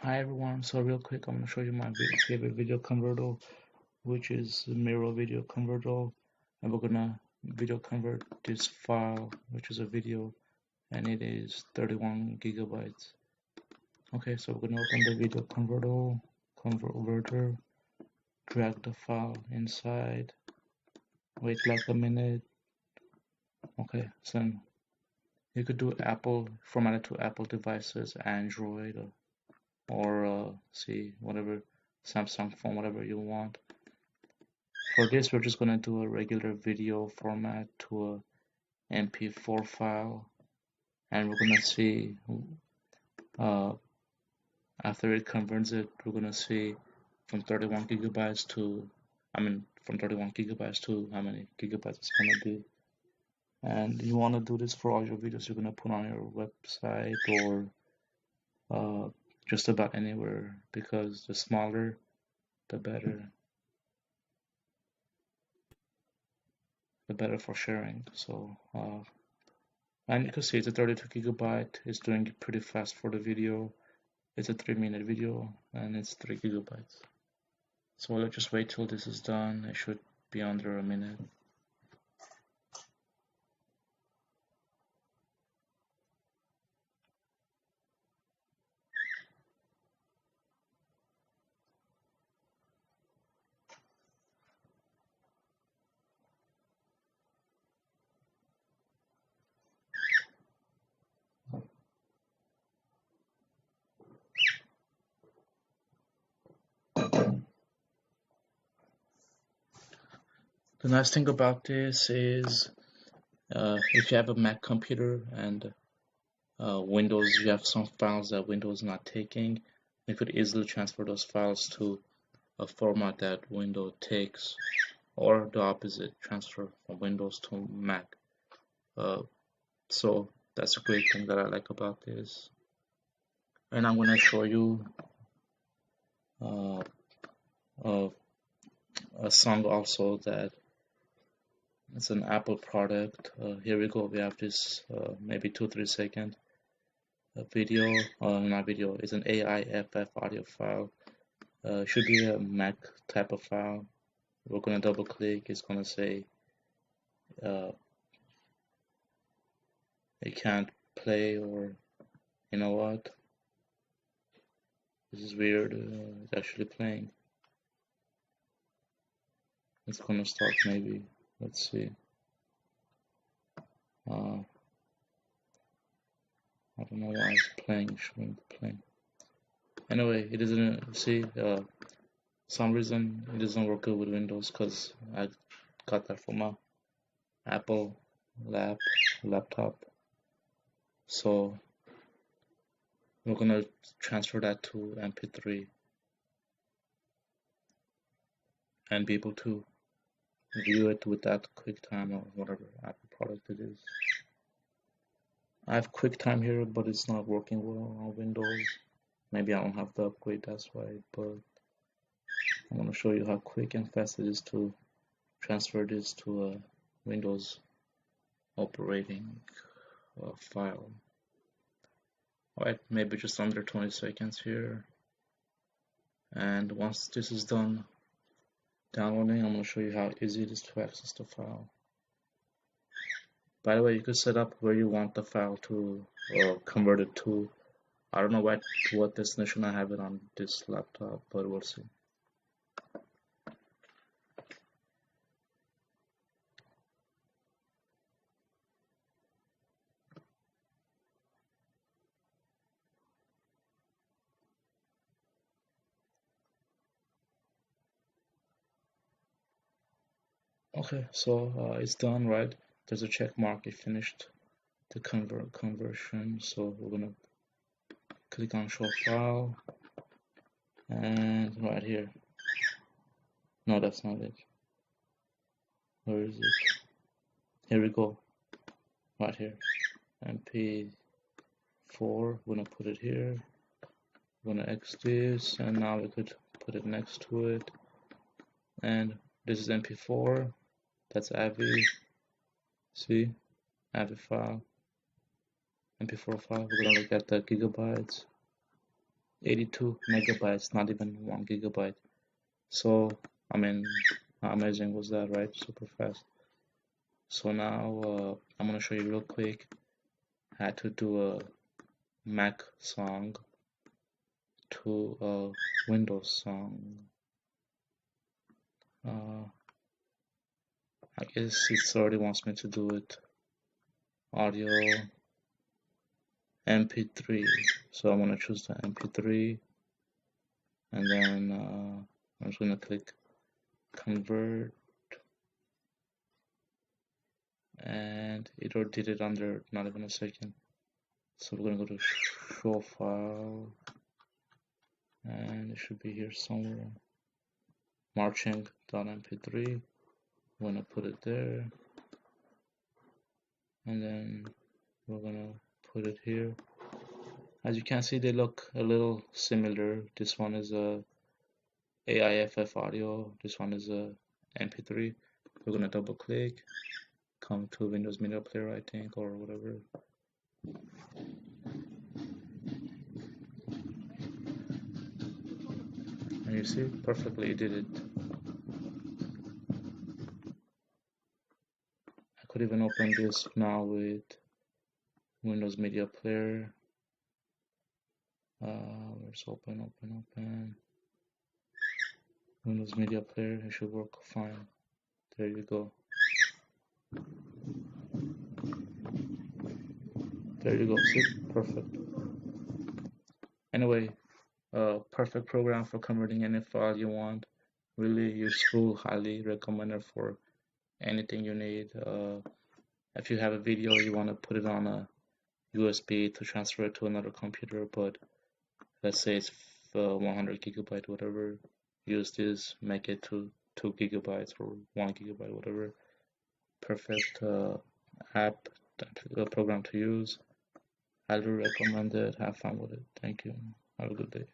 Hi everyone, so real quick I'm going to show you my favorite video converter, which is mirror video converter, and we're gonna video convert this file, which is a video, and it is 31 gigabytes. Okay, so we're gonna open the video converter, drag the file inside, wait like a minute. Okay, so you could do Apple, formatted to Apple devices, Android, or see whatever Samsung phone, whatever you want. For this, we're just gonna do a regular video format to a MP4 file, and we're gonna see uh, after it converts it, we're gonna see from 31 gigabytes to, from 31 gigabytes to how many gigabytes it's gonna be. And you wanna do this for all your videos you're gonna put on your website or just about anywhere, because the smaller, the better. The better for sharing. So and you can see it's a 32 gigabyte. It's doing it pretty fast for the video. It's a 3-minute video and it's 3 gigabytes. So let's just wait till this is done. It should be under a minute. The nice thing about this is if you have a Mac computer and Windows, you have some files that Windows is not taking, you could easily transfer those files to a format that Windows takes, or the opposite, transfer from Windows to Mac. So that's a great thing that I like about this. And I'm going to show you uh, a song also that it's an Apple product. Here we go. We have this maybe 2-3 second video. Not video. It's an AIFF audio file. Should be a Mac type of file. We're going to double click. It's going to say it can't play, or you know what? This is weird. It's actually playing. It's gonna start maybe. Let's see. I don't know why it's playing. Shouldn't be playing. Anyway, it doesn't see. Some reason it doesn't work good with Windows, because I got that from my Apple laptop. So we're gonna transfer that to MP3 and be able to view it with that QuickTime or whatever Apple product it is. I have QuickTime here, but it's not working well on Windows. Maybe I don't have the upgrade, that's why, but I'm going to show you how quick and fast it is to transfer this to a Windows operating file. Alright, maybe just under 20 seconds here. And once this is done downloading, I'm going to show you how easy it is to access the file. By the way, you can set up where you want the file to convert it to. I don't know what destination I have it on this laptop, but we'll see. Okay, so it's done, right? There's a check mark. It finished the conversion. So we're gonna click on show file, and right here. No, that's not it. Where is it? Here we go. Right here. MP4. We're gonna put it here. We're gonna X this, and now we could put it next to it. And this is MP4. That's AVI. See, AVI file. MP4 file. We're gonna look at the gigabytes. 82 megabytes, not even 1 gigabyte. So, I mean, how amazing was that, right? Super fast. So now I'm gonna show you real quick how to do a Mac song to a Windows song. I guess it already wants me to do it audio MP3. So I'm gonna choose the MP3, and then I'm just gonna click convert, and it already did it under not even a second. So we're gonna go to show file, and it should be here somewhere. Marching.mp3. I'm gonna put it there, and then we're gonna put it here. As you can see, they look a little similar. This one is a AIFF audio. This one is a MP3. We're gonna double click, come to Windows Media Player, I think, or whatever. And you see, perfectly it did it. I could even open this now with Windows Media Player. Let's open. Windows Media Player, it should work fine. There you go. There you go, see, perfect. Anyway, perfect program for converting any file you want. Really useful, highly recommended for anything you need. If you have a video, you want to put it on a USB to transfer it to another computer, but let's say it's 100 gigabyte, whatever, use this, make it to 2 gigabytes or 1 gigabyte, whatever. Perfect app, program to use. Highly recommend it. Have fun with it. Thank you. Have a good day.